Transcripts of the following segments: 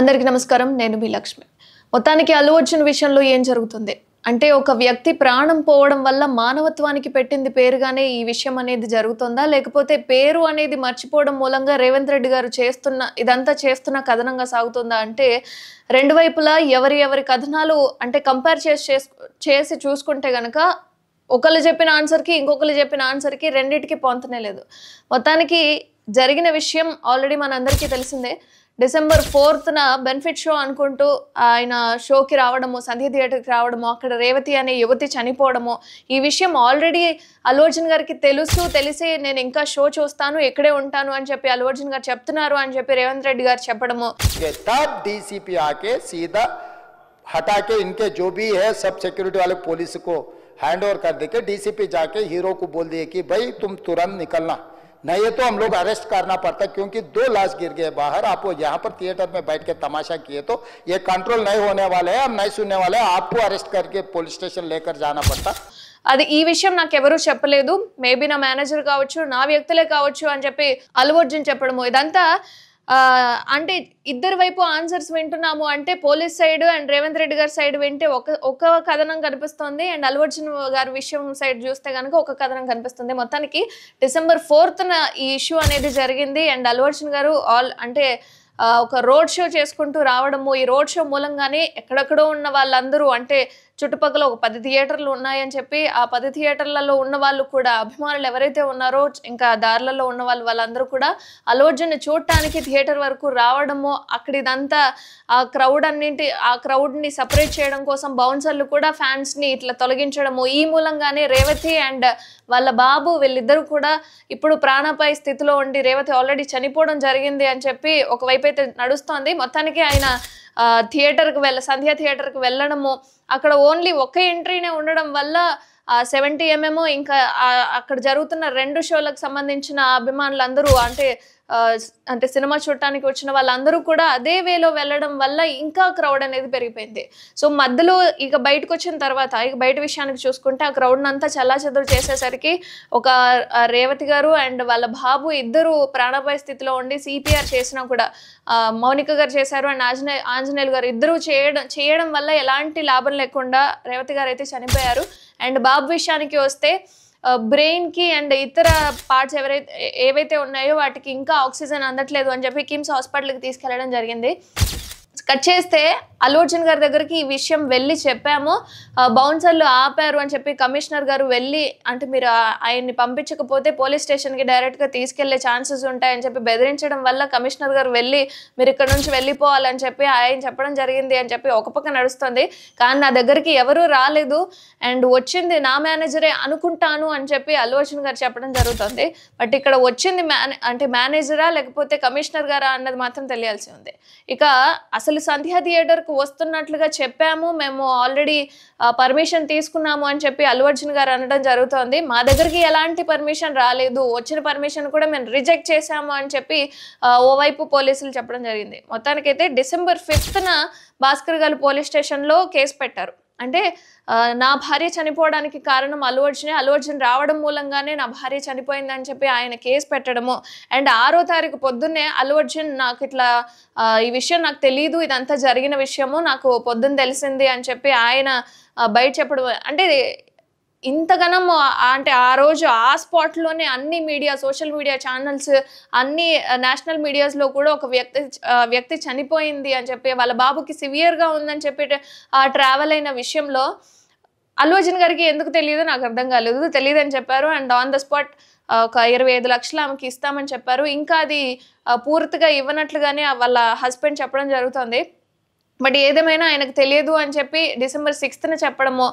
అందరికీ నమస్కారం. నేను మీ లక్ష్మి. మొత్తానికి అల్లు అర్జున్ విషయంలో ఏం జరుగుతుంది అంటే ఒక వ్యక్తి ప్రాణం పోవడం వల్ల మానవత్వానికి పెట్టింది పేరుగానే ఈ విషయం అనేది జరుగుతుందా, లేకపోతే పేరు అనేది మర్చిపోవడం మూలంగా రేవంత్ రెడ్డి గారు ఇదంతా చేస్తున్న కథనంగా సాగుతుందా అంటే రెండు వైపులా ఎవరి కథనాలు అంటే కంపేర్ చేసి చూసుకుంటే గనక ఒకళ్ళు చెప్పిన ఆన్సర్కి ఇంకొకళ్ళు చెప్పిన ఆన్సర్కి రెండిటికి పొంతనే లేదు. మొత్తానికి జరిగిన విషయం ఆల్రెడీ మనందరికీ తెలిసిందే. డిసెంబర్ 4న బెనిఫిట్ షో అనుకుంటూ ఆయన షోకి రావడము, సంధ్య థియేటర్కి రావడము, అక్కడ రేవతి అనే యువతి చనిపోవడము, ఈ విషయం ఆల్రెడీ అల్లు అర్జున్ గారికి తెలిసి నేను ఇంకా షో చూస్తాను, ఇక్కడే ఉంటాను అని చెప్పి అల్లు అర్జున్ గారు చెప్తున్నారు అని చెప్పి రేవంత్ రెడ్డి గారు చెప్పడము. डीसीपी आके सीधा हटा के इनके जो भी है सब सिक्योरिटी वाले पुलिस को हैंड ओवर कर देके डीसीपी जाके हीरो को बोल दिए कि भाई तुम तुरंत निकलना, नहीं तो हम लोग अरेस्ट करना पड़ता, क्योंकि 2 लाश गिर गए बाहर। आप यहाँ पर थिएटर में बैठ के तमाशा किए तो ये कंट्रोल नहीं होने वाले हैं, हम नहीं सुनने वाले हैं, आपको अरेस्ट करके पुलिस स्टेशन लेकर जाना पड़ता। అది ఈ విషయం నాకు ఎవరు చెప్పలేదు, మేబీ నా మేనేజర్ కావచ్చు, నా వ్యక్తులే కావచ్చు అని చెప్పి అల్లు అర్జున్ చెప్పడము. ఇదంతా అంటే ఇద్దరు వైపు ఆన్సర్స్ వింటున్నాము అంటే police side and Revanth Reddy గారి సైడ్ వింటే ఒక కథనం కనిపిస్తుంది, అండ్ అల్లు అర్జున్ గారి విషయం సైడ్ చూస్తే కనుక ఒక కథనం కనిపిస్తుంది. మొత్తానికి డిసెంబర్ 4న ఈ ఇష్యూ అనేది జరిగింది, అండ్ అల్లు అర్జున్ గారు ఒక రోడ్ షో చేసుకుంటూ రావడము. ఈ రోడ్ షో మూలంగానే ఎక్కడెక్కడో ఉన్న వాళ్ళందరూ అంటే చుట్టుపక్కల ఒక 10 థియేటర్లు ఉన్నాయని చెప్పి ఆ 10 థియేటర్లలో ఉన్న వాళ్ళు కూడా, అభిమానులు ఎవరైతే ఉన్నారో ఇంకా దారులలో ఉన్న వాళ్ళందరూ కూడా అల్లు అర్జున్ని చూడటానికి థియేటర్ వరకు రావడము. అక్కడ ఇదంతా ఆ క్రౌడ్ని సపరేట్ చేయడం కోసం బౌన్సర్లు కూడా ఫ్యాన్స్ని ఇట్లా తొలగించడము. ఈ మూలంగానే రేవతి అండ్ వాళ్ళ బాబు వీళ్ళిద్దరూ కూడా ఇప్పుడు ప్రాణాపాయ స్థితిలో ఉండి, రేవతి ఆల్రెడీ చనిపోవడం జరిగింది అని చెప్పి ఒకవైపు అయితే నడుస్తోంది. మొత్తానికి ఆయన సంధ్య థియేటర్కి వెళ్ళడము, అక్కడ ఓన్లీ ఒక ఎంట్రీనే ఉండడం వల్ల 70mm ఇంకా అక్కడ జరుగుతున్న 2 షోలకు సంబంధించిన అభిమానులందరూ అంటే సినిమా చూడటానికి వచ్చిన వాళ్ళందరూ కూడా అదే వేలో వెళ్ళడం వల్ల ఇంకా క్రౌడ్ అనేది పెరిగిపోయింది. సో మధ్యలో ఇక బయటకు వచ్చిన తర్వాత ఇక బయట విషయానికి చూసుకుంటే ఆ క్రౌడ్ని అంతా చల్లాచెదురు చేసేసరికి ఒక రేవతి గారు అండ్ వాళ్ళ బాబు ఇద్దరు ప్రాణాపాయ స్థితిలో ఉండి సిపిఆర్ చేసినా కూడా మౌనిక గారు చేశారు అండ్ ఆంజనేయులు గారు ఇద్దరు చేయడం వల్ల ఎలాంటి లాభం లేకుండా రేవతి గారు అయితే చనిపోయారు. అండ్ బాబు విషయానికి వస్తే బ్రెయిన్కి అండ్ ఇతర పార్ట్స్ ఏవైతే ఉన్నాయో వాటికి ఇంకా ఆక్సిజన్ అందట్లేదు అని చెప్పి కిమ్స్ హాస్పిటల్కి తీసుకెళ్లడం జరిగింది. కట్ చేస్తే అల్లు అర్జున్ గారి దగ్గరికి ఈ విషయం వెళ్ళి చెప్పాము, బౌన్సర్లు ఆపారు అని చెప్పి కమిషనర్ గారు వెళ్ళి అంటే మీరు ఆయన్ని పంపించకపోతే పోలీస్ స్టేషన్కి డైరెక్ట్గా తీసుకెళ్లే ఛాన్సెస్ ఉంటాయని చెప్పి బెదిరించడం వల్ల కమిషనర్ గారు వెళ్ళి మీరు ఇక్కడ నుంచి వెళ్ళిపోవాలని చెప్పి ఆయన చెప్పడం జరిగింది అని చెప్పి ఒక పక్క నడుస్తుంది. కానీ నా దగ్గరికి ఎవరూ రాలేదు అండ్ వచ్చింది నా మేనేజరే అనుకుంటాను అని చెప్పి అల్లు అర్జున్ గారు చెప్పడం జరుగుతుంది. బట్ ఇక్కడ వచ్చింది మేనేజరా లేకపోతే కమిషనర్ గారా అన్నది మాత్రం తెలియాల్సి ఉంది. ఇక అసలు సంధ్య థియేటర్కు వస్తున్నట్లుగా చెప్పాము, మేము ఆల్రెడీ పర్మిషన్ తీసుకున్నాము అని చెప్పి అల్లు అర్జున్ గారు అనడం జరుగుతోంది. మా దగ్గరికి ఎలాంటి పర్మిషన్ రాలేదు, వచ్చిన పర్మిషన్ కూడా మేము రిజెక్ట్ చేశాము అని చెప్పి ఓవైపు పోలీసులు చెప్పడం జరిగింది. మొత్తానికైతే డిసెంబర్ 5న భాస్కర్ గారు పోలీస్ స్టేషన్లో కేసు పెట్టారు. అంటే నా భార్య చనిపోవడానికి కారణం అల్లు అర్జున్ రావడం మూలంగానే నా భార్య చనిపోయిందని చెప్పి ఆయన కేసు పెట్టడము. అండ్ 6వ తారీఖు పొద్దున్నే అల్లు అర్జున్ నాకు ఇట్లా ఈ విషయం నాకు తెలియదు, ఇదంతా జరిగిన విషయము నాకు పొద్దున్న తెలిసింది అని చెప్పి ఆయన బయట చెప్పడం. అంటే ఇంతగానం అంటే ఆ రోజు ఆ స్పాట్లోనే అన్ని మీడియా, సోషల్ మీడియా ఛానల్స్, అన్ని నేషనల్ మీడియాస్లో కూడా ఒక వ్యక్తి చనిపోయింది అని చెప్పి వాళ్ళ బాబుకి సివియర్గా ఉందని చెప్పి ట్రావెల్ అయిన విషయంలో అల్లు అర్జున్ గారికి ఎందుకు తెలియదు నాకు అర్థం కాలేదు, తెలియదని చెప్పారు. అండ్ ఆన్ ద స్పాట్ ఒక 25 లక్షలు ఆమెకి ఇస్తామని చెప్పారు. ఇంకా అది పూర్తిగా ఇవ్వనట్లుగానే వాళ్ళ హస్బెండ్ చెప్పడం జరుగుతుంది. బట్ ఏదేమైనా ఆయనకు తెలియదు అని చెప్పి డిసెంబర్ 6న చెప్పడము,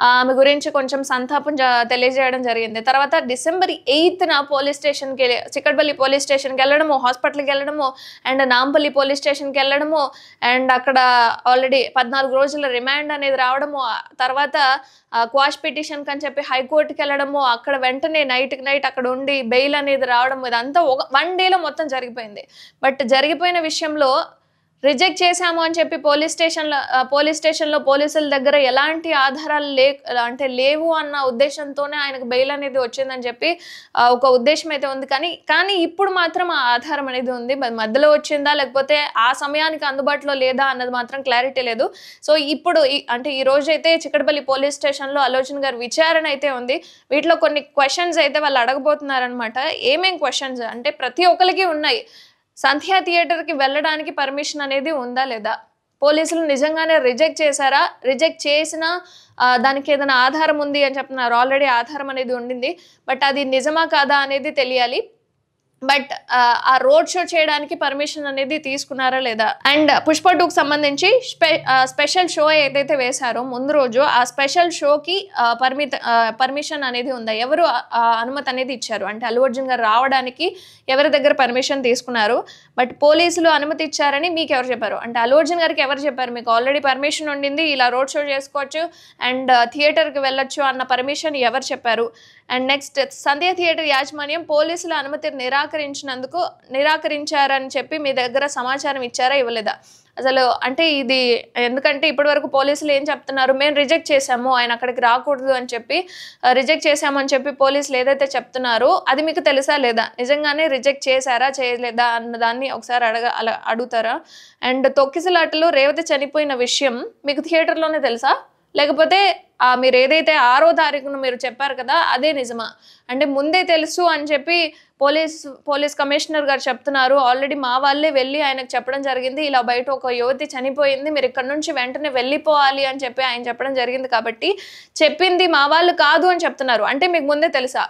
ఆమె గురించి కొంచెం సంతాపం తెలియజేయడం జరిగింది. తర్వాత డిసెంబర్ 8న చిక్కడపల్లి పోలీస్ స్టేషన్కి వెళ్ళడము, హాస్పిటల్కి వెళ్ళడము అండ్ నాంపల్లి పోలీస్ స్టేషన్కి వెళ్ళడము అండ్ అక్కడ ఆల్రెడీ 14 రోజుల రిమాండ్ అనేది రావడము. తర్వాత క్వాష్ పిటిషన్ అని చెప్పి హైకోర్టుకి వెళ్ళడము, అక్కడ వెంటనే నైట్ అక్కడ ఉండి బెయిల్ అనేది రావడం, ఇదంతా 1 డేలో మొత్తం జరిగిపోయింది. బట్ జరిగిపోయిన విషయంలో రిజెక్ట్ చేశాము అని చెప్పి పోలీస్ స్టేషన్లో పోలీసుల దగ్గర ఎలాంటి ఆధారాలు అంటే లేవు అన్న ఉద్దేశంతోనే ఆయనకు బెయిల్ అనేది వచ్చిందని చెప్పి ఒక ఉద్దేశం అయితే ఉంది. కానీ ఇప్పుడు మాత్రం ఆ ఆధారం అనేది ఉంది. మధ్యలో వచ్చిందా లేకపోతే ఆ సమయానికి అందుబాటులో లేదా అన్నది మాత్రం క్లారిటీ లేదు. సో ఇప్పుడు అంటే ఈ రోజు అయితే చిక్కడపల్లి పోలీస్ స్టేషన్లో అల్లు అర్జున్ గారి విచారణ అయితే ఉంది. వీటిలో కొన్ని క్వశ్చన్స్ అయితే వాళ్ళు అడగబోతున్నారనమాట. ఏమేం క్వశ్చన్స్ అంటే ప్రతి ఒక్కరికి ఉన్నాయి. సంధ్యా థియేటర్కి వెళ్ళడానికి పర్మిషన్ అనేది ఉందా లేదా, పోలీసులు నిజంగానే రిజెక్ట్ చేశారా, రిజెక్ట్ చేసినా దానికి ఏదైనా ఆధారం ఉంది అని చెప్తున్నారు. ఆల్రెడీ ఆధారం అనేది ఉండింది, బట్ అది నిజమా కాదా అనేది తెలియాలి. బట్ ఆ రోడ్ షో చేయడానికి పర్మిషన్ అనేది తీసుకున్నారా లేదా. అండ్ పుష్ప 2కి సంబంధించి స్పెషల్ షో ఏదైతే వేశారో ముందు రోజు ఆ స్పెషల్ షోకి పర్మిషన్ అనేది ఉందా, ఎవరు అనుమతి అనేది ఇచ్చారు అంటే అల్లు అర్జున్ గారు రావడానికి ఎవరి దగ్గర పర్మిషన్ తీసుకున్నారు, బట్ పోలీసులు అనుమతి ఇచ్చారని మీకు ఎవరు చెప్పారు అంటే అల్లు అర్జున్ గారికి ఎవరు చెప్పారు, మీకు ఆల్రెడీ పర్మిషన్ ఉండింది ఇలా రోడ్ షో చేసుకోవచ్చు అండ్ థియేటర్కి వెళ్ళొచ్చు అన్న పర్మిషన్ ఎవరు చెప్పారు. అండ్ నెక్స్ట్ సంధ్యా థియేటర్ యాజమాన్యం పోలీసుల అనుమతి నిరాకరించారని చెప్పి మీ దగ్గర సమాచారం ఇచ్చారా ఇవ్వలేదా. అసలు అంటే ఇది ఎందుకంటే ఇప్పటి వరకు పోలీసులు ఏం చెప్తున్నారు, మేము రిజెక్ట్ చేశాము ఆయన అక్కడికి రాకూడదు అని చెప్పి రిజెక్ట్ చేశామని చెప్పి పోలీసులు ఏదైతే చెప్తున్నారో అది మీకు తెలుసా లేదా, నిజంగానే రిజెక్ట్ చేశారా చేయలేదా అన్నదాన్ని ఒకసారి అడుగుతారా. అండ్ తొక్కిసలాటలో రేవతి చనిపోయిన విషయం మీకు థియేటర్లోనే తెలుసా లేకపోతే మీరు ఏదైతే 6వ తారీఖున మీరు చెప్పారు కదా అదే నిజమా అంటే ముందే తెలుసు అని చెప్పి పోలీస్ కమిషనర్ గారు చెప్తున్నారు. ఆల్రెడీ మా వాళ్ళే వెళ్ళి ఆయనకు చెప్పడం జరిగింది, ఇలా బయట ఒక యువతి చనిపోయింది మీరు ఇక్కడ నుంచి వెంటనే వెళ్ళిపోవాలి అని చెప్పి ఆయన చెప్పడం జరిగింది కాబట్టి చెప్పింది మా వాళ్ళు కాదు అని చెప్తున్నారు. అంటే మీకు ముందే తెలుసా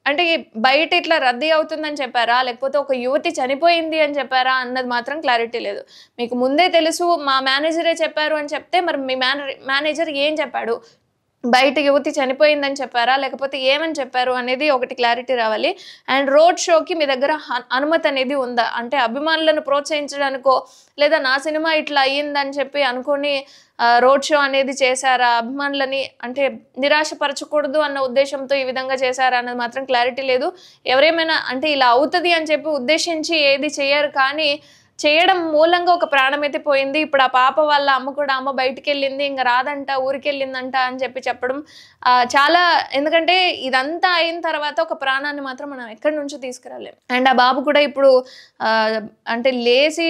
అంటే బయట ఇట్లా రద్దీ అవుతుందని చెప్పారా లేకపోతే ఒక యువతి చనిపోయింది అని చెప్పారా అన్నది మాత్రం క్లారిటీ లేదు. మీకు ముందే తెలుసు మా మేనేజరే చెప్పారు అని చెప్తే మరి మీ మేనేజర్ ఏం చెప్పాడు, బయట యువతి చనిపోయిందని చెప్పారా లేకపోతే ఏమని చెప్పారు అనేది ఒకటి క్లారిటీ రావాలి. అండ్ రోడ్ షోకి మీ దగ్గర అనుమతి అనేది ఉందా అంటే అభిమానులను ప్రోత్సహించడానికో లేదా నా సినిమా ఇట్లా అయ్యిందని చెప్పి అనుకొని రోడ్ షో అనేది చేశారా, అభిమానులని అంటే నిరాశపరచకూడదు అన్న ఉద్దేశంతో ఈ విధంగా చేశారా అన్నది మాత్రం క్లారిటీ లేదు. ఎవరేమైనా అంటే ఇలా అవుతుంది అని చెప్పి ఉద్దేశించి ఏది చేయరు కానీ చేయడం మూలంగా ఒక ప్రాణం అయితే పోయింది. ఇప్పుడు ఆ పాప వాళ్ళ అమ్మ కూడా అమ్మ బయటికి వెళ్ళింది ఇంకా రాదంట ఊరికి వెళ్ళిందంట అని చెప్పి చెప్పడం చాలా ఎందుకంటే ఇదంతా అయిన తర్వాత ఒక ప్రాణాన్ని మాత్రం మనం ఎక్కడి నుంచో తీసుకురాలేం. అండ్ ఆ బాబు కూడా ఇప్పుడు అంటే లేచి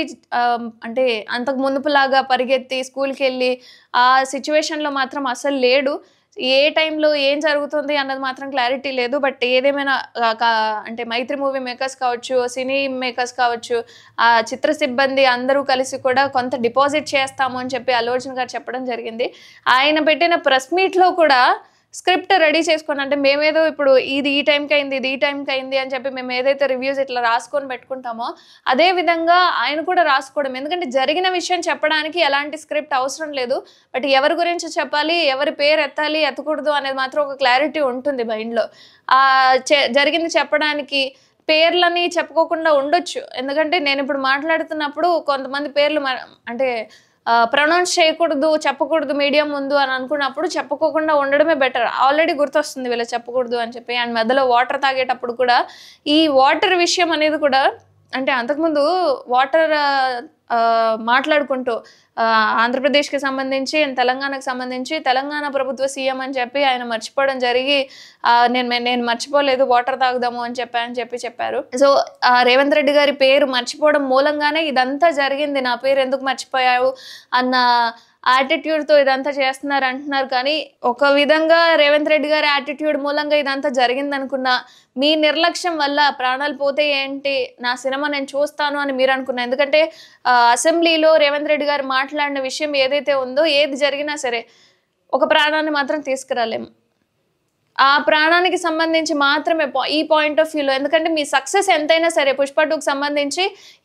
అంటే అంతకు మునుపులాగా పరిగెత్తి స్కూల్కి వెళ్ళి ఆ సిచ్యువేషన్లో మాత్రం అసలు లేడు. ఏ టైంలో ఏం జరుగుతుంది అన్నది మాత్రం క్లారిటీ లేదు. బట్ ఏదేమైనా అంటే మైత్రి మూవీ మేకర్స్ కావచ్చు, సినీ మేకర్స్ కావచ్చు, ఆ చిత్ర సిబ్బంది అందరూ కలిసి కూడా కొంత డిపాజిట్ చేస్తాము అని చెప్పి అల్లు అర్జున్ గారు చెప్పడం జరిగింది. ఆయన పెట్టిన ప్రెస్ మీట్లో కూడా స్క్రిప్ట్ రెడీ చేసుకొని అంటే మేమేదో ఇప్పుడు ఇది ఈ టైంకి అయింది ఇది ఈ టైంకి అయింది అని చెప్పి మేము ఏదైతే రివ్యూస్ ఇట్లా రాసుకొని పెట్టుకుంటామో అదే విధంగా ఆయన కూడా రాసుకోవడం. ఎందుకంటే జరిగిన విషయం చెప్పడానికి ఎలాంటి స్క్రిప్ట్ అవసరం లేదు, బట్ ఎవరి గురించి చెప్పాలి ఎవరి పేరు ఎత్తాలి ఎత్తకూడదు అనేది మాత్రం ఒక క్లారిటీ ఉంటుంది మైండ్లో. జరిగింది చెప్పడానికి పేర్లని చెప్పుకోకుండా ఉండొచ్చు, ఎందుకంటే నేను ఇప్పుడు మాట్లాడుతున్నప్పుడు కొంతమంది పేర్లు అంటే ప్రొనౌన్స్ చేయకూడదు చెప్పకూడదు మీడియం ముందు అని అనుకున్నప్పుడు చెప్పుకోకుండా ఉండడమే బెటర్. ఆల్రెడీ గుర్తొస్తుంది వీళ్ళు చెప్పకూడదు అని చెప్పి. అండ్ మధ్యలో వాటర్ తాగేటప్పుడు కూడా ఈ వాటర్ విషయం అనేది కూడా అంటే అంతకుముందు వాటర్ మాట్లాడుకుంటూ ఆంధ్రప్రదేశ్కి సంబంధించి తెలంగాణకు సంబంధించి తెలంగాణ ప్రభుత్వ సీఎం అని చెప్పి ఆయన మర్చిపోవడం జరిగి నేను మర్చిపోలేదు వాటర్ తాగుదాము అని చెప్పారు. సో రేవంత్ రెడ్డి గారి పేరు మర్చిపోవడం మూలంగానే ఇదంతా జరిగింది, నా పేరు ఎందుకు మర్చిపోయావు అన్న యాటిట్యూడ్తో ఇదంతా చేస్తున్నారు అంటున్నారు. కానీ ఒక విధంగా రేవంత్ రెడ్డి గారి యాటిట్యూడ్ మూలంగా ఇదంతా జరిగింది అనుకున్నా, మీ నిర్లక్ష్యం వల్ల ప్రాణాలు పోతే ఏంటి నా సినిమా నేను చూస్తాను అని మీరు అనుకున్నా. ఎందుకంటే అసెంబ్లీలో రేవంత్ రెడ్డి గారు మాట్లాడిన విషయం ఏదైతే ఉందో ఏది జరిగినా సరే ఒక ప్రాణాన్ని మాత్రం తీసుకురాలేము, ఆ ప్రాణానికి సంబంధించి మాత్రమే ఈ పాయింట్ ఆఫ్ వ్యూలో. ఎందుకంటే మీ సక్సెస్ ఎంతైనా సరే పుష్ప 2కి సంబంధించి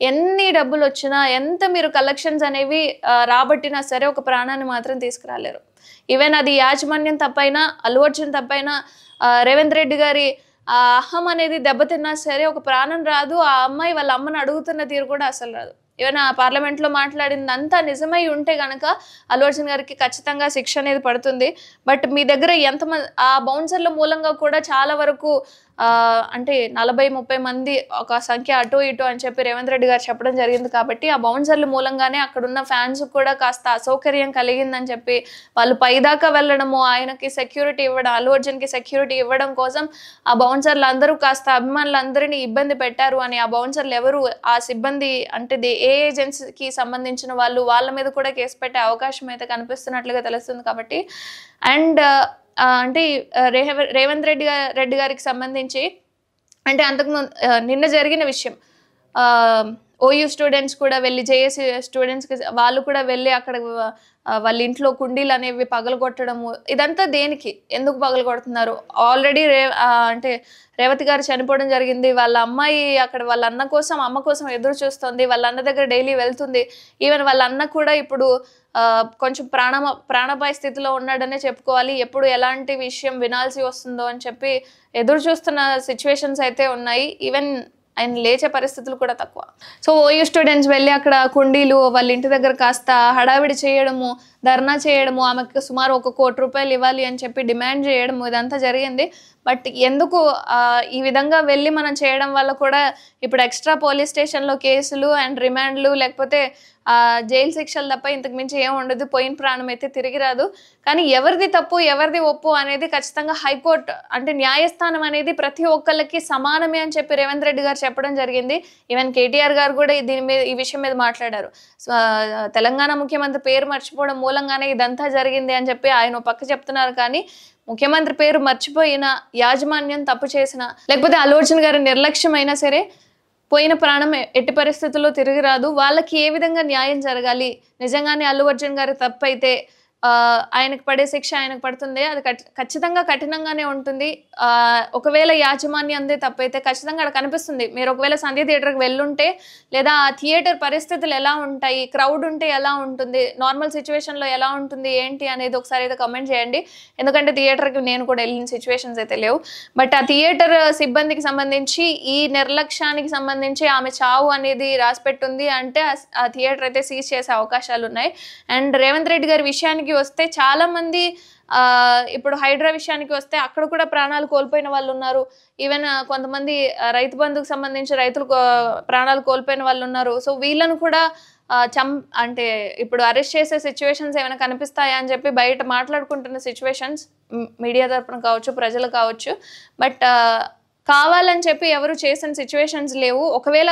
ఎన్ని డబ్బులు వచ్చినా ఎంత మీరు కలెక్షన్స్ అనేవి రాబట్టినా సరే ఒక ప్రాణాన్ని మాత్రం తీసుకురాలేరు. ఈవెన్ అది యాజమాన్యం తప్పైనా అల్లు అర్జున్ తప్పైనా రేవంత్ రెడ్డి గారి అహం అనేది దెబ్బతిన్నా సరే ఒక ప్రాణం రాదు. ఆ అమ్మాయి వాళ్ళ అమ్మని అడుగుతున్న తీరు కూడా అసలు రాదు. ఈవెన్ ఆ పార్లమెంట్లో మాట్లాడిందంతా నిజమై ఉంటే కనుక అల్లు అర్జున్ గారికి ఖచ్చితంగా శిక్ష అనేది పడుతుంది. బట్ మీ దగ్గర ఎంతమంది ఆ బౌన్సర్ల మూలంగా కూడా చాలా వరకు అంటే 40-30 మంది ఒక సంఖ్య అటు ఇటు అని చెప్పి రేవంత్ రెడ్డి గారు చెప్పడం జరిగింది కాబట్టి ఆ బౌన్సర్ల మూలంగానే అక్కడున్న ఫ్యాన్స్ కూడా కాస్త అసౌకర్యం కలిగిందని చెప్పి వాళ్ళు పైదాకా వెళ్ళడము, ఆయనకి సెక్యూరిటీ ఇవ్వడం, అల్లు అర్జున్కి సెక్యూరిటీ ఇవ్వడం కోసం ఆ బౌన్సర్లు అందరూ కాస్త అభిమానులందరినీ ఇబ్బంది పెట్టారు అని ఆ బౌన్సర్లు ఎవరు ఆ సిబ్బంది అంటే ఏ ఏజెన్సీకి సంబంధించిన వాళ్ళు వాళ్ళ మీద కూడా కేసు పెట్టే అవకాశం అయితే కనిపిస్తున్నట్లుగా తెలుస్తుంది కాబట్టి అండ్ అంటే రేవంత్ రెడ్డి గారికి సంబంధించి అంటే అంతకుముందు నిన్న జరిగిన విషయం ఓయూ స్టూడెంట్స్ కూడా వెళ్ళి జేఏసీ స్టూడెంట్స్కి వాళ్ళు కూడా వెళ్ళి అక్కడ వాళ్ళ ఇంట్లో కుండీలు అనేవి పగలగొట్టడము ఇదంతా దేనికి ఎందుకు పగలగొడుతున్నారు ఆల్రెడీ అంటే రేవతి గారు చనిపోవడం జరిగింది వాళ్ళ అమ్మాయి అక్కడ వాళ్ళ అన్న కోసం అమ్మ కోసం ఎదురు చూస్తుంది వాళ్ళ అన్న దగ్గర డైలీ వెళ్తుంది ఈవెన్ వాళ్ళ అన్న కూడా ఇప్పుడు కొంచెం ప్రాణాపాయ స్థితిలో ఉన్నాడనే చెప్పుకోవాలి ఎప్పుడు ఎలాంటి విషయం వినాల్సి వస్తుందో అని చెప్పి ఎదురు చూస్తున్న సిచ్యువేషన్స్ అయితే ఉన్నాయి ఈవెన్ ఆయన లేచే పరిస్థితులు కూడా తక్కువ సో ఓయూ స్టూడెంట్స్ వెళ్ళి అక్కడ కుండీలు వాళ్ళ ఇంటి దగ్గర కాస్త హడావిడి చేయడము ధర్నా చేయడము ఆమెకు సుమారు 1 కోటి రూపాయలు ఇవ్వాలి అని చెప్పి డిమాండ్ చేయడము ఇదంతా జరిగింది బట్ ఎందుకు ఈ విధంగా వెళ్ళి మనం చేయడం వల్ల కూడా ఇప్పుడు ఎక్స్ట్రా పోలీస్ స్టేషన్లో కేసులు అండ్ రిమాండ్లు లేకపోతే జైలు శిక్షలు తప్ప ఇంతకు మించి ఏం ఉండదు పోయిన ప్రాణం అయితే తిరిగి రాదు కానీ ఎవరిది తప్పు ఎవరిది ఒప్పు అనేది ఖచ్చితంగా హైకోర్టు అంటే న్యాయస్థానం అనేది ప్రతి ఒక్కళ్ళకి సమానమే అని చెప్పి రేవంత్ రెడ్డి గారు చెప్పడం జరిగింది ఈవెన్ కేటీఆర్ గారు కూడా దీని మీద ఈ విషయం మీద మాట్లాడారు తెలంగాణ ముఖ్యమంత్రి పేరు మర్చిపోవడం మూలంగానే ఇదంతా జరిగింది అని చెప్పి ఆయన పక్క చెప్తున్నారు కానీ ముఖ్యమంత్రి పేరు మర్చిపోయిన యాజమాన్యం తప్పు చేసిన లేకపోతే అల్లు అర్జున్ గారి నిర్లక్ష్యం అయినా సరే పోయిన ప్రాణం ఎట్టి పరిస్థితుల్లో తిరిగి రాదు వాళ్ళకి ఏ విధంగా న్యాయం జరగాలి నిజంగానే అల్లు అర్జున్ గారి తప్పు అయితే ఆయనకు పడే శిక్ష ఆయనకు పడుతుంది అది ఖచ్చితంగా కఠినంగానే ఉంటుంది ఒకవేళ యాజమాన్యం అందే తప్పైతే ఖచ్చితంగా అక్కడ కనిపిస్తుంది మీరు ఒకవేళ సంధ్య థియేటర్కి వెళ్ళుంటే లేదా ఆ థియేటర్ పరిస్థితులు ఎలా ఉంటాయి క్రౌడ్ ఉంటే ఎలా ఉంటుంది నార్మల్ సిచ్యువేషన్లో ఎలా ఉంటుంది ఏంటి అనేది ఒకసారి అయితే కమెంట్ చేయండి ఎందుకంటే థియేటర్కి నేను కూడా వెళ్ళిన సిచ్యువేషన్స్ అయితే లేవు బట్ ఆ థియేటర్ సిబ్బందికి సంబంధించి ఈ నిర్లక్ష్యానికి సంబంధించి ఆమె చావు అనేది రాసిపెట్టుంది అంటే ఆ థియేటర్ అయితే సీజ్ చేసే అవకాశాలు ఉన్నాయి అండ్ రేవంత్ రెడ్డి గారి విషయానికి వస్తే చాలా మంది ఇప్పుడు హైడ్రా విషయానికి వస్తే అక్కడ కూడా ప్రాణాలు కోల్పోయిన వాళ్ళు ఉన్నారు ఈవెన్ కొంతమంది రైతు బంధుకు సంబంధించి రైతులు ప్రాణాలు కోల్పోయిన వాళ్ళు ఉన్నారు సో వీళ్ళను కూడా అంటే ఇప్పుడు అరెస్ట్ చేసే సిచ్యువేషన్స్ ఏమైనా కనిపిస్తాయా అని చెప్పి బయట మాట్లాడుకుంటున్న సిచ్యువేషన్స్ మీడియా తరపున కావచ్చు ప్రజలు కావచ్చు బట్ కావాలని చెప్పి ఎవరు చేసిన సిచ్యువేషన్స్ లేవు ఒకవేళ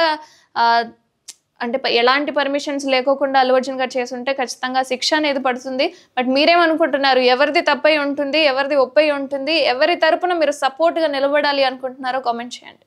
అంటే ఎలాంటి పర్మిషన్స్ లేకోకుండా అల్లు అర్జున్ గారు చేస్తుంటే ఖచ్చితంగా శిక్ష అనేది పడుతుంది బట్ మీరేమనుకుంటున్నారు ఎవరిది తప్పై ఉంటుంది ఎవరిది ఒప్పై ఉంటుంది ఎవరి తరపున మీరు సపోర్ట్గా నిలబడాలి అనుకుంటున్నారో కామెంట్ చేయండి